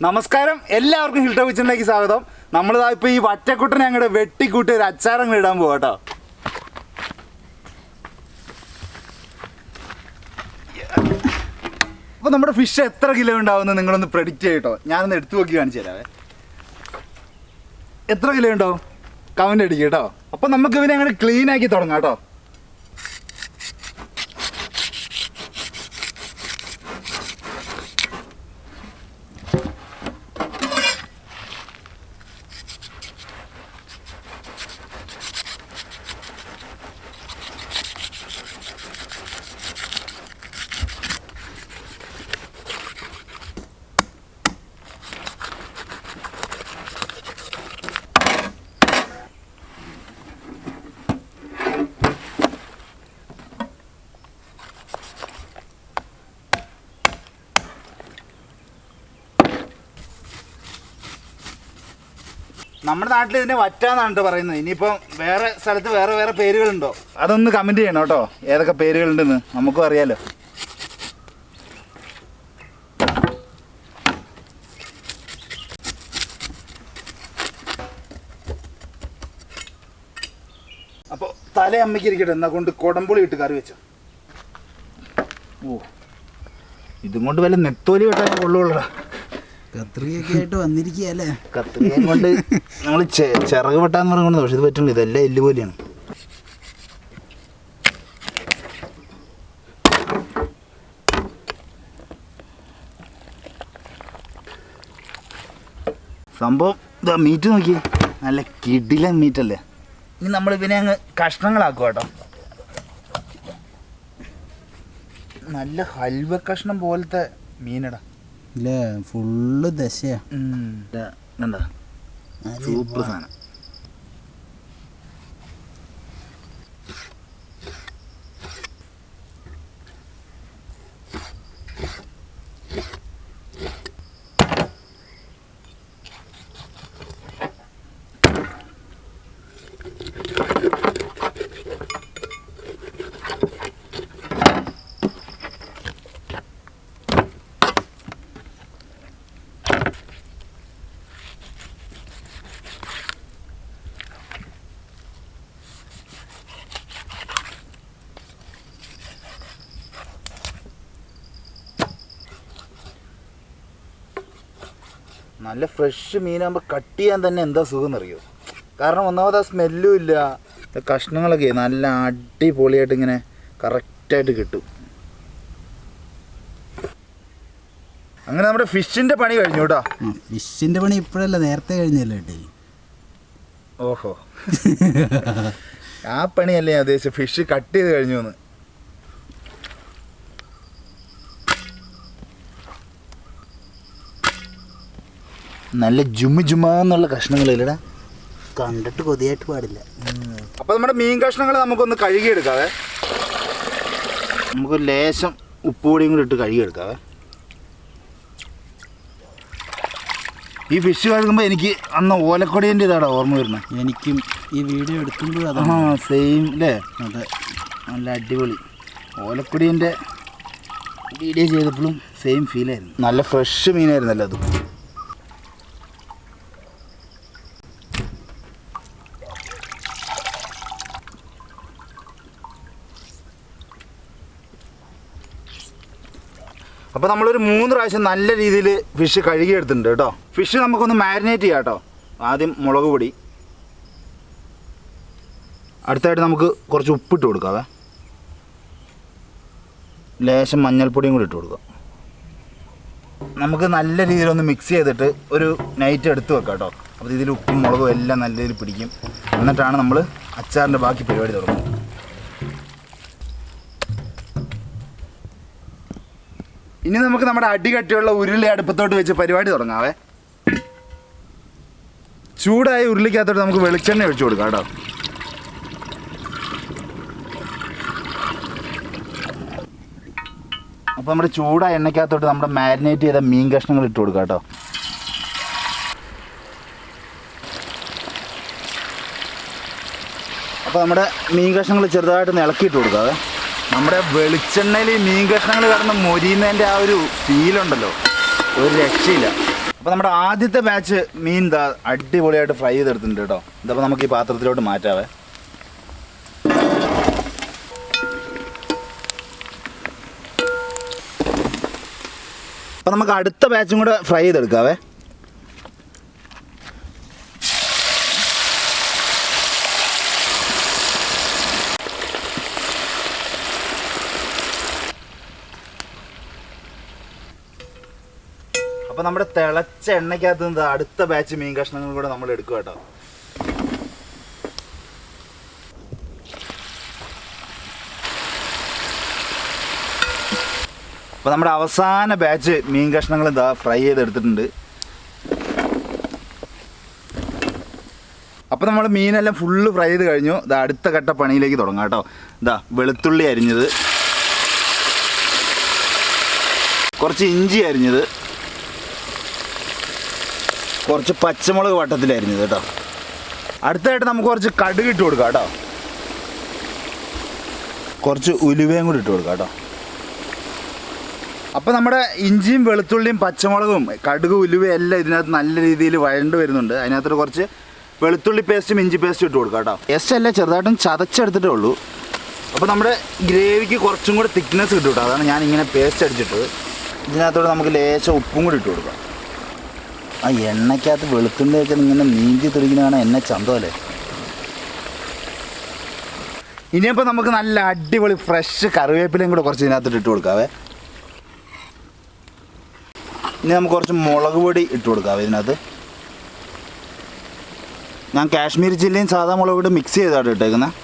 നമസ്കാരം, എല്ലാവർക്കും hill top കിച്ചണിലേക്ക് സ്വാഗതം. നമ്മളിതാ ഇപ്പോൾ ഈ വറ്റക്കുട്ടനെ അങ്ങോട്ട് വെട്ടിക്കൂട്ടി ഒരു അച്ചാറങ്ങ് ഇടാൻ പോവാ കേട്ടോ. അപ്പോൾ നമ്മുടെ ഫിഷ് എത്ര കിലോ ഉണ്ടാവുമെന്ന് നിങ്ങളൊന്ന് പ്രെഡിക്റ്റ് ചെയ്യട്ടോ. ഞാനൊന്ന് എടുത്തു നോക്കി കാണിച്ചു തരാവേ. എത്ര കിലോ ഉണ്ടാവും കമൻ്റ് അടിക്കുക കേട്ടോ. അപ്പോൾ നമുക്ക് ഇവനെ അങ്ങനെ ക്ലീൻ ആക്കി തുടങ്ങാം കേട്ടോ. നമ്മുടെ നാട്ടിൽ ഇതിനെ വറ്റാന്നാണ് പറയുന്നത്. ഇനിയിപ്പം വേറെ സ്ഥലത്ത് വേറെ വേറെ പേരുകളുണ്ടോ അതൊന്ന് കമൻറ്റ് ചെയ്യണം കേട്ടോ. ഏതൊക്കെ പേരുകളുണ്ടെന്ന് നമുക്കും അറിയാലോ. അപ്പോൾ തല അമ്മയ്ക്കിരിക്കട്ടെ, എന്നാ കൊണ്ട് കുടംപുളി ഇട്ട് കറി വെച്ചോ. ഓ, ഇതും കൊണ്ട് വല്ല നെത്തോലി വെട്ടാൻ കൊള്ളുകൊള്ളടാ. കത്രികയൊക്കെ ആയിട്ട് വന്നിരിക്കുകയല്ലേ. കത്രികയും കൊണ്ട് നമ്മൾ ചിറക് വെട്ടാന്ന് പറഞ്ഞുകൊണ്ട്, പക്ഷെ ഇത് പറ്റുള്ളൂ, ഇതെല്ലാം എല്ല് പോലെയാണ്. സംഭവം ഇതാ, മീറ്റ് നോക്കി, നല്ല കിടിലൻ മീറ്റല്ലേ. ഇനി നമ്മൾ ഇതിനെ അങ്ങ് കഷ്ണങ്ങളാക്കുക കേട്ടോ. നല്ല ഹൽവ കഷ്ണം പോലത്തെ മീനടാ. ഇല്ലേ, ഫുള്ള് ദശയാ. കണ്ടോ, സൂപ്പർ സാധനം. നല്ല ഫ്രഷ് മീനാകുമ്പോൾ കട്ട് ചെയ്യാൻ തന്നെ എന്താ സുഖം എന്നറിയോ. കാരണം ഒന്നാമത് ആ സ്മെല്ലും ഇല്ല, കഷ്ണങ്ങളൊക്കെ നല്ല അടിപൊളിയായിട്ട് ഇങ്ങനെ കറക്റ്റായിട്ട് കിട്ടും. അങ്ങനെ നമ്മുടെ ഫിഷിൻ്റെ പണി കഴിഞ്ഞു കേട്ടോ. ഫിഷിൻ്റെ പണി ഇപ്പോഴല്ല, നേരത്തെ കഴിഞ്ഞല്ലേ കേട്ടേ. ഓഹോ, ആ പണിയല്ലേ ഞാൻ ഉദ്ദേശിച്ചത്, ഫിഷ് കട്ട് ചെയ്ത് കഴിഞ്ഞു എന്ന്. നല്ല ജുമ്മുന്നുള്ള കഷ്ണങ്ങളില്ലടാ, കണ്ടിട്ട് കൊതിയായിട്ട് പാടില്ല. അപ്പോൾ നമ്മുടെ മീൻ കഷ്ണങ്ങൾ നമുക്കൊന്ന് കഴുകിയെടുക്കാവേ. നമുക്ക് ലേശം ഉപ്പുപൊടിയും കൂടി ഇട്ട് കഴുകിയെടുക്കാവേ. ഈ ഫിഷ് കഴുകുമ്പോൾ എനിക്ക് അന്ന് ഓലക്കൊടിയൻ്റെ ഇതാടാ ഓർമ്മ വരുന്നത്. എനിക്കും ഈ വീഡിയോ എടുക്കുമ്പോഴും ആ സെയിം അല്ലേ. അതെ, നല്ല അടിപൊളി. ഓലക്കൊടിയൻ്റെ വീഡിയോ ചെയ്തപ്പോഴും സെയിം ഫീലായിരുന്നു. നല്ല ഫ്രഷ് മീനായിരുന്നല്ലോ അത്. അപ്പോൾ നമ്മളൊരു 3 പ്രാവശ്യം നല്ല രീതിയിൽ ഫിഷ് കഴുകിയെടുത്തിട്ടുണ്ട് കേട്ടോ. ഫിഷ് നമുക്കൊന്ന് മാരിനേറ്റ് ചെയ്യാം കേട്ടോ. ആദ്യം മുളക് പൊടി, അടുത്തായിട്ട് നമുക്ക് കുറച്ച് ഉപ്പിട്ട് കൊടുക്കാവേ. ലേശം മഞ്ഞൾപ്പൊടിയും കൂടി ഇട്ട് കൊടുക്കാം. നമുക്ക് നല്ല രീതിയിലൊന്ന് മിക്സ് ചെയ്തിട്ട് ഒരു നൈറ്റ് എടുത്ത് വെക്കാം കേട്ടോ. അപ്പോൾ ഇതിൽ ഉപ്പും മുളകും എല്ലാം നല്ല രീതിയിൽ പിടിക്കും. എന്നിട്ടാണ് നമ്മൾ അച്ചാറിൻ്റെ ബാക്കി പരിപാടി തുടങ്ങുന്നത്. ഇനി നമുക്ക് നമ്മുടെ അടികട്ടിയുള്ള ഉരുളി അടുപ്പത്തോട്ട് വെച്ച് പരിപാടി തുടങ്ങാവേ. ചൂടായ ഉരുളിക്കകത്തോട്ട് നമുക്ക് വെളിച്ചെണ്ണ ഒഴിച്ചു കൊടുക്കാം കേട്ടോ. അപ്പോൾ നമ്മുടെ ചൂടായ എണ്ണയ്ക്കകത്തോട്ട് നമ്മുടെ മാരിനേറ്റ് ചെയ്ത മീൻ കഷ്ണങ്ങൾ ഇട്ട് കൊടുക്കാം കേട്ടോ. അപ്പോൾ നമ്മുടെ മീൻ കഷ്ണങ്ങൾ ചെറുതായിട്ടൊന്ന് ഇളക്കിയിട്ട് കൊടുക്കാവേ. നമ്മുടെ വെളിച്ചെണ്ണയിൽ ഈ മീൻ കഷ്ണങ്ങൾ കിടന്ന് മൊരിയുന്നതിൻ്റെ ആ ഒരു ഫീലുണ്ടല്ലോ, ഒരു രക്ഷയില്ല. അപ്പോൾ അപ്പോൾ നമ്മുടെ ആദ്യത്തെ ബാച്ച് മീൻ ഇതാ അടിപൊളിയായിട്ട് ഫ്രൈ ചെയ്തെടുത്തിട്ടുണ്ട് കേട്ടോ. ഇതപ്പോൾ നമുക്ക് ഈ പാത്രത്തിലോട്ട് മാറ്റാവേ. അപ്പോൾ നമുക്ക് അടുത്ത ബാച്ചും കൂടെ ഫ്രൈ ചെയ്തെടുക്കാവേ. അപ്പോൾ നമ്മുടെ തിളച്ച എണ്ണയ്ക്കകത്ത് നിന്ന് അടുത്ത ബാച്ച് മീൻ കഷ്ണങ്ങൾ കൂടെ നമ്മൾ എടുക്കുക കേട്ടോ. അപ്പോൾ നമ്മുടെ അവസാന ബാച്ച് മീൻ കഷ്ണങ്ങൾ ഇതാ ഫ്രൈ ചെയ്തെടുത്തിട്ടുണ്ട്. അപ്പോൾ നമ്മൾ മീനെല്ലാം ഫുള്ള് ഫ്രൈ ചെയ്ത് കഴിഞ്ഞു. ഇതാ അടുത്ത ഘട്ട പണിയിലേക്ക് തുടങ്ങാം കേട്ടോ. ഇതാ വെളുത്തുള്ളി അരിഞ്ഞത്, കുറച്ച് ഇഞ്ചി അരിഞ്ഞത്, കുറച്ച് പച്ചമുളക് വട്ടത്തിൽ അരിഞ്ഞത് കേട്ടോ. അടുത്തായിട്ട് നമുക്ക് കുറച്ച് കടുക് ഇട്ട് കൊടുക്കാം കേട്ടോ. കുറച്ച് ഉലുവയും കൂടി ഇട്ട് കൊടുക്കാം കേട്ടോ. അപ്പോൾ നമ്മുടെ ഇഞ്ചിയും വെളുത്തുള്ളിയും പച്ചമുളകും കടുക് ഉലുവയും എല്ലാം ഇതിനകത്ത് നല്ല രീതിയിൽ വഴണ്ട് വരുന്നുണ്ട്. അതിനകത്ത് കുറച്ച് വെളുത്തുള്ളി പേസ്റ്റും ഇഞ്ചി പേസ്റ്റും ഇട്ട് കൊടുക്കാം കേട്ടോ. പേസ്റ്റ് എല്ലാം ചെറുതായിട്ടും ചതച്ചെടുത്തിട്ടേ ഉള്ളൂ. അപ്പോൾ നമ്മുടെ ഗ്രേവിക്ക് കുറച്ചും കൂടി തിക്നെസ് കിട്ടും കേട്ടോ. അതാണ് ഞാൻ ഇങ്ങനെ പേസ്റ്റ് അടിച്ചിട്ട്. ഇതിനകത്തോടെ നമുക്ക് ലേശം ഉപ്പും കൂടി ഇട്ട് കൊടുക്കാം. ആ എണ്ണയ്ക്കകത്ത് വെളുത്തുള്ളിയൊക്കെ ഇങ്ങനെ നീന്തി തുടിക്കുന്നതാണ് എന്നെ ചന്തമല്ലേ. ഇനിയിപ്പോൾ നമുക്ക് നല്ല അടിപൊളി ഫ്രഷ് കറിവേപ്പിലയും കൂടെ കുറച്ച് ഇതിനകത്തോട്ട് ഇട്ട് കൊടുക്കാവേ. ഇനി നമുക്ക് കുറച്ച് മുളക് പൊടി ഇട്ട് കൊടുക്കാവേ ഇതിനകത്ത്. ഞാൻ കാശ്മീരി ചില്ലിയും സാധാ മുളക് പൊടി മിക്സ് ചെയ്താണ് ഇട്ടേക്കുന്നത്.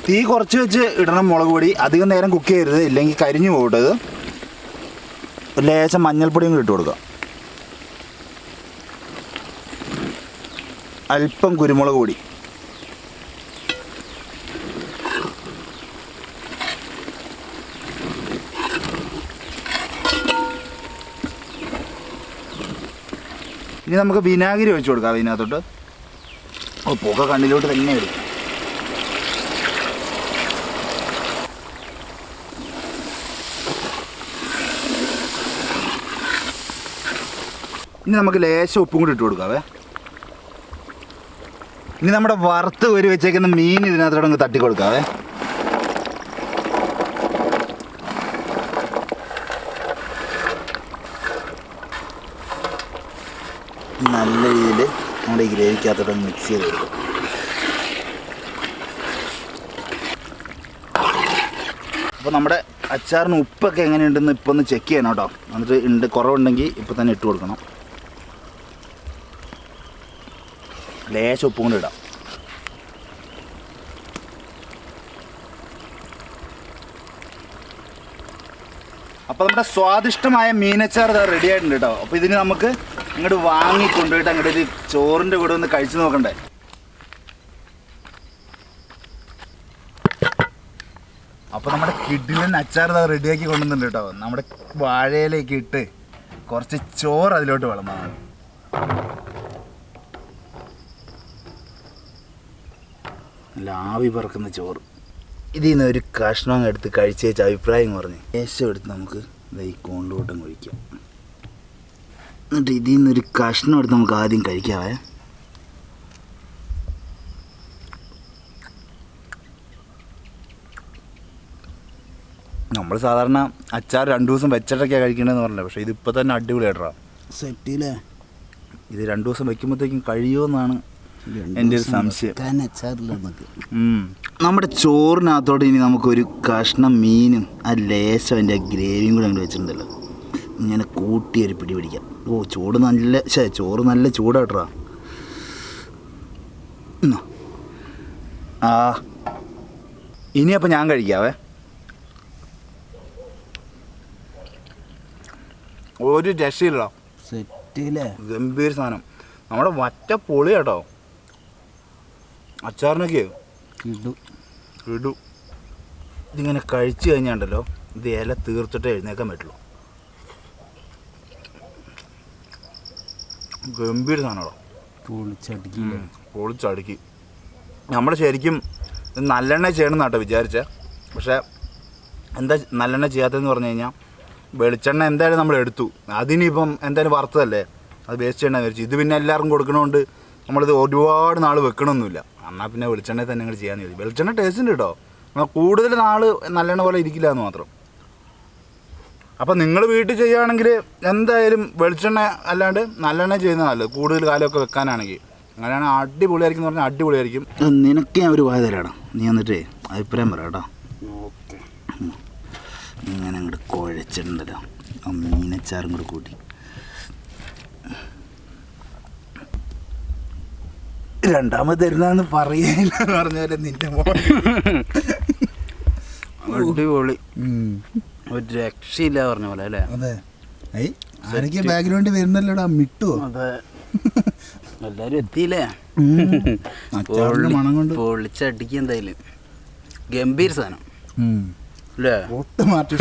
തീ കുറച്ച് വെച്ച് ഇടണം മുളക് പൊടി. അധികം നേരം കുക്ക് ചെയ്യരുത്, ഇല്ലെങ്കിൽ കരിഞ്ഞു പോകട്ടത്. ലേശം മഞ്ഞൾപ്പൊടിയും കൂടി ഇട്ട് കൊടുക്കുക. അല്പം കുരുമുളക് പൊടി, ഇനി നമുക്ക് വിനാഗിരി ഒഴിച്ച് കൊടുക്കാം ഇതിനകത്തോട്ട്. പുക കണ്ണിലോട്ട് തന്നെ വരും. ഇനി നമുക്ക് ലേശം ഉപ്പും കൂടി ഇട്ട് കൊടുക്കാവേ. ഇനി നമ്മുടെ വറുത്ത് കോരി വെച്ചേക്കുന്ന മീൻ ഇതിനകത്തോടെ അങ്ങ് തട്ടി കൊടുക്കാവേ. നല്ല രീതിയിൽ നമ്മുടെ ഈ ഗ്രേവിക്കകത്തോടെ മിക്സ് ചെയ്ത് കൊടുക്കും. അപ്പോൾ നമ്മുടെ അച്ചാറിന് ഉപ്പൊക്കെ എങ്ങനെയുണ്ടെന്ന് ഇപ്പോൾ ഒന്ന് ചെക്ക് ചെയ്യണം കേട്ടോ. എന്നിട്ട് കുറവുണ്ടെങ്കിൽ ഇപ്പോൾ തന്നെ ഇട്ട് കൊടുക്കണം. ലേശം ഉപ്പും കൊണ്ട് ഇടാം. അപ്പോൾ നമ്മുടെ സ്വാദിഷ്ടമായ മീനച്ചാർ ഇത് റെഡി ആയിട്ടുണ്ട് കേട്ടോ. അപ്പോൾ ഇതിന് നമുക്ക് ഇങ്ങോട്ട് വാങ്ങി കൊണ്ടുപോയിട്ട് അങ്ങോട്ട് ഒരു ചോറിൻ്റെ കൂടെ ഒന്ന് കഴിച്ച് നോക്കണ്ടേ. അപ്പോൾ നമ്മുടെ കിഡിലൻ അച്ചാർ ഇത് റെഡിയാക്കി കൊണ്ടുവന്നിട്ടുണ്ട് കേട്ടോ. നമ്മുടെ വാഴയിലേക്ക് ഇട്ട് കുറച്ച് ചോറ് അതിലോട്ട് വിളമ്പാണ്. ലാവി പറക്കുന്ന ചോറ്. ഇതിൽ നിന്ന് ഒരു കഷ്ണം എടുത്ത് കഴിച്ചേച്ച് അഭിപ്രായം പറഞ്ഞ് ശേഷം എടുത്ത് നമുക്ക് ഈ കോണ്ടിലോട്ടും കഴിക്കാം. എന്നിട്ട് ഇതിൽ നിന്നൊരു കഷ്ണം എടുത്ത് നമുക്ക് ആദ്യം കഴിക്കാവേ. നമ്മൾ സാധാരണ അച്ചാർ 2 ദിവസം വെച്ചിട്ടൊക്കെയാണ് കഴിക്കണമെന്ന് പറഞ്ഞത്. പക്ഷേ ഇതിപ്പോൾ തന്നെ അടിപൊളിയായിട്ടാ സെറ്റില്ലേ. ഇത് 2 ദിവസം വെക്കുമ്പോഴത്തേക്കും കഴിയുമെന്നാണ് എൻ്റെ ഒരു സംശയം. നമ്മുടെ ചോറിനകത്തോട്ട് ഇനി നമുക്കൊരു കഷ്ണം മീനും ആ ലേശം അതിൻ്റെ ഗ്രേവിയും കൂടെ അങ്ങോട്ട് വെച്ചിട്ടുണ്ടല്ലോ. ഇങ്ങനെ കൂട്ടി ഒരു പിടി പിടിക്കാം. ഓ ചോറ് നല്ല ചൂടാട്ടാ. ആ ഇനിയപ്പോൾ ഞാൻ കഴിക്കാവേ. ഒരു രക്ഷയില്ല, സെറ്റില്ലേ, ഗംഭീര സാധനം. നമ്മുടെ വറ്റ പൊളി കേട്ടോ. അച്ചാറിനൊക്കെ ഇടു. ഇതിങ്ങനെ കഴിച്ചു കഴിഞ്ഞാണ്ടല്ലോ ഇത് ഇല തീർത്തിട്ട് എഴുന്നേക്കാൻ പറ്റുള്ളൂ. ഗംഭീര സാധനമാണോ. പൊളിച്ചടുക്കി. നമ്മൾ ശരിക്കും നല്ലെണ്ണ ചെയ്യണം എന്നാട്ടോ വിചാരിച്ചേ. പക്ഷേ എന്താ നല്ലെണ്ണ ചെയ്യാത്തതെന്ന് പറഞ്ഞു കഴിഞ്ഞാൽ വെളിച്ചെണ്ണ എന്തായാലും നമ്മൾ എടുത്തു, അതിനിപ്പം എന്തായാലും വറുത്തതല്ലേ, അത് വേസ്റ്റ് ചെയ്യണമെന്ന് വിചാരിച്ചു. ഇത് പിന്നെ എല്ലാവർക്കും കൊടുക്കണോണ്ട് നമ്മളിത് ഒരുപാട് നാൾ വെക്കണമൊന്നുമില്ല. എന്നാൽ പിന്നെ വെളിച്ചെണ്ണ തന്നെ നിങ്ങൾ ചെയ്യാൻ മതി. വെളിച്ചെണ്ണ ടേസ്റ്റ് ഉണ്ട് കേട്ടോ, കൂടുതൽ നാൾ നല്ലെണ്ണ പോലെ ഇരിക്കില്ല എന്ന് മാത്രം. അപ്പം നിങ്ങൾ വീട്ടിൽ ചെയ്യുകയാണെങ്കിൽ എന്തായാലും വെളിച്ചെണ്ണ അല്ലാണ്ട് നല്ലെണ്ണ ചെയ്യുന്നത് നല്ലത്, കൂടുതൽ കാലമൊക്കെ വെക്കാനാണെങ്കിൽ. അങ്ങനെയാണ് അടിപൊളിയായിരിക്കും എന്ന് പറഞ്ഞാൽ അടിപൊളിയായിരിക്കും. നിനക്ക് ഞാൻ ഒരു വായ തരാടാ, നീ എന്നിട്ടേ അഭിപ്രായം പറയാം കേട്ടോ. ഓക്കെ, ഇങ്ങനെ അങ്ങോട്ട് കുഴച്ചിട്ടുണ്ടല്ലോ ആ മീനച്ചാറും കൂടെ കൂട്ടി. രണ്ടാമത് തരുന്നതെന്ന് പറയില്ല എന്ന് പറഞ്ഞാലേ നിന്റെ അടിപൊളി, ഒരു രക്ഷയില്ല പറഞ്ഞ പോലെ അല്ലേ? അതെ, ആരൊക്കെ ബാക്ക്ഗ്രൗണ്ട് വരുന്നല്ലോടാ മിട്ടുവോ? അതെ, എല്ലാരും എത്തിയില്ലേ? മണം കൊണ്ട് പൊളിച്ചടിക്കുക എന്തായാലും. ഗംഭീര സാധനം അല്ലേ? ഒട്ടും മാറ്റി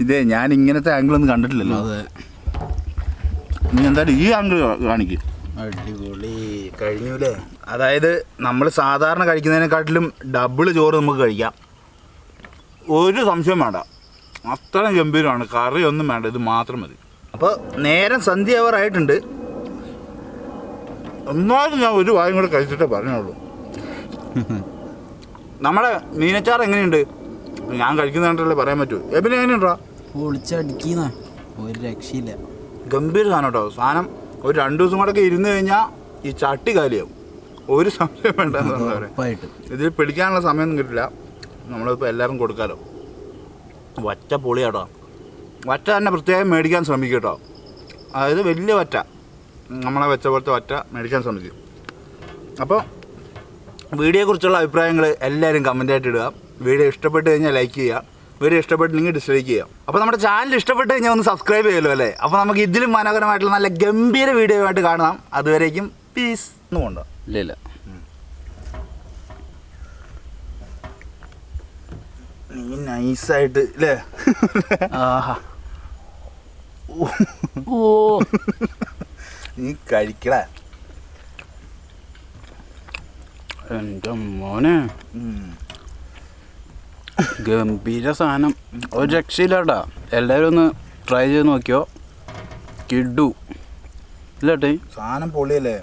ഇതേ ഞാൻ ഇങ്ങനത്തെ ആംഗിളൊന്നും കണ്ടിട്ടില്ലല്ലോ. അതെ, നീ എന്തായാലും ഈ ആംഗിൾ കാണിക്കും. അടിപൊളി കഴിഞ്ഞൂലേ? അതായത് നമ്മൾ സാധാരണ കഴിക്കുന്നതിനെക്കാട്ടിലും ഡബിൾ ചോറ് നമുക്ക് കഴിക്കാം, ഒരു സംശയം വേണ്ട. അത്രയും ഗംഭീരമാണ്, കറി ഒന്നും വേണ്ട, ഇത് മാത്രം മതി. അപ്പോൾ നേരം സന്ധ്യ ആവാറായിട്ടുണ്ട്. എന്നാലും ഞാൻ ഒരു വായും കൂടെ കഴിച്ചിട്ടേ പറഞ്ഞുള്ളൂ. നമ്മുടെ മീനച്ചാർ എങ്ങനെയുണ്ട്? ഞാൻ കഴിക്കുന്നതായിട്ടല്ലേ പറയാൻ പറ്റൂ. എബിന് എങ്ങനെയുണ്ടാ? പൊളിച്ചടിക്കുന്ന ഒരു രക്ഷയില്ല, ഗംഭീര സാധനം കേട്ടോ. സാധനം ഒരു 2 ദിവസം കൂടെ ഇരുന്ന് കഴിഞ്ഞാൽ ഈ ചട്ടി കാലിയാവും, ഒരു സംശയം വേണ്ടെന്ന് പറഞ്ഞവരെ. ഇതിൽ പിടിക്കാനുള്ള സമയമൊന്നും കിട്ടില്ല, നമ്മളിപ്പോൾ എല്ലാവരും കൊടുക്കാമല്ലോ. വറ്റ പൊളിയാട്ടോ, വറ്റ തന്നെ പ്രത്യേകം മേടിക്കാൻ ശ്രമിക്കും കേട്ടോ. അതായത് വലിയ വറ്റ, നമ്മളെ വെച്ച പോലത്തെ വറ്റ മേടിക്കാൻ ശ്രമിക്കും. അപ്പോൾ വീഡിയോയെക്കുറിച്ചുള്ള അഭിപ്രായങ്ങൾ എല്ലാവരും കമൻറ്റായിട്ട് ഇടുക. വീഡിയോ ഇഷ്ടപ്പെട്ട് കഴിഞ്ഞാൽ ലൈക്ക് ചെയ്യുക, വീഡിയോ ഇഷ്ടപ്പെട്ടില്ലെങ്കിൽ ഡിസ്ലൈക്ക് ചെയ്യാം. അപ്പോൾ നമ്മുടെ ചാനൽ ഇഷ്ടപ്പെട്ട് കഴിഞ്ഞാൽ ഒന്ന് സബ്സ്ക്രൈബ് ചെയ്യുമല്ലോ അല്ലേ? അപ്പോൾ നമുക്ക് ഇതിലും മനോഹരമായിട്ടുള്ള നല്ല ഗംഭീര വീഡിയോ ആയിട്ട് കാണാം. അതുവരേക്കും പീസ് ഒന്നും കൊണ്ടോ ഇല്ല. നീ നൈസായിട്ട് അല്ലേ? ആഹാ, ഓ നീ കഴിക്കട എൻ്റെ മോനെ, ഗംഭീര സാധനം, ഒരു രക്ഷയില്ലാട്ടാ. എല്ലാവരും ഒന്ന് ട്രൈ ചെയ്ത് നോക്കിയോ, കിഡു ഇല്ലേട്ടേ? സാധനം പൊളിയല്ലേ?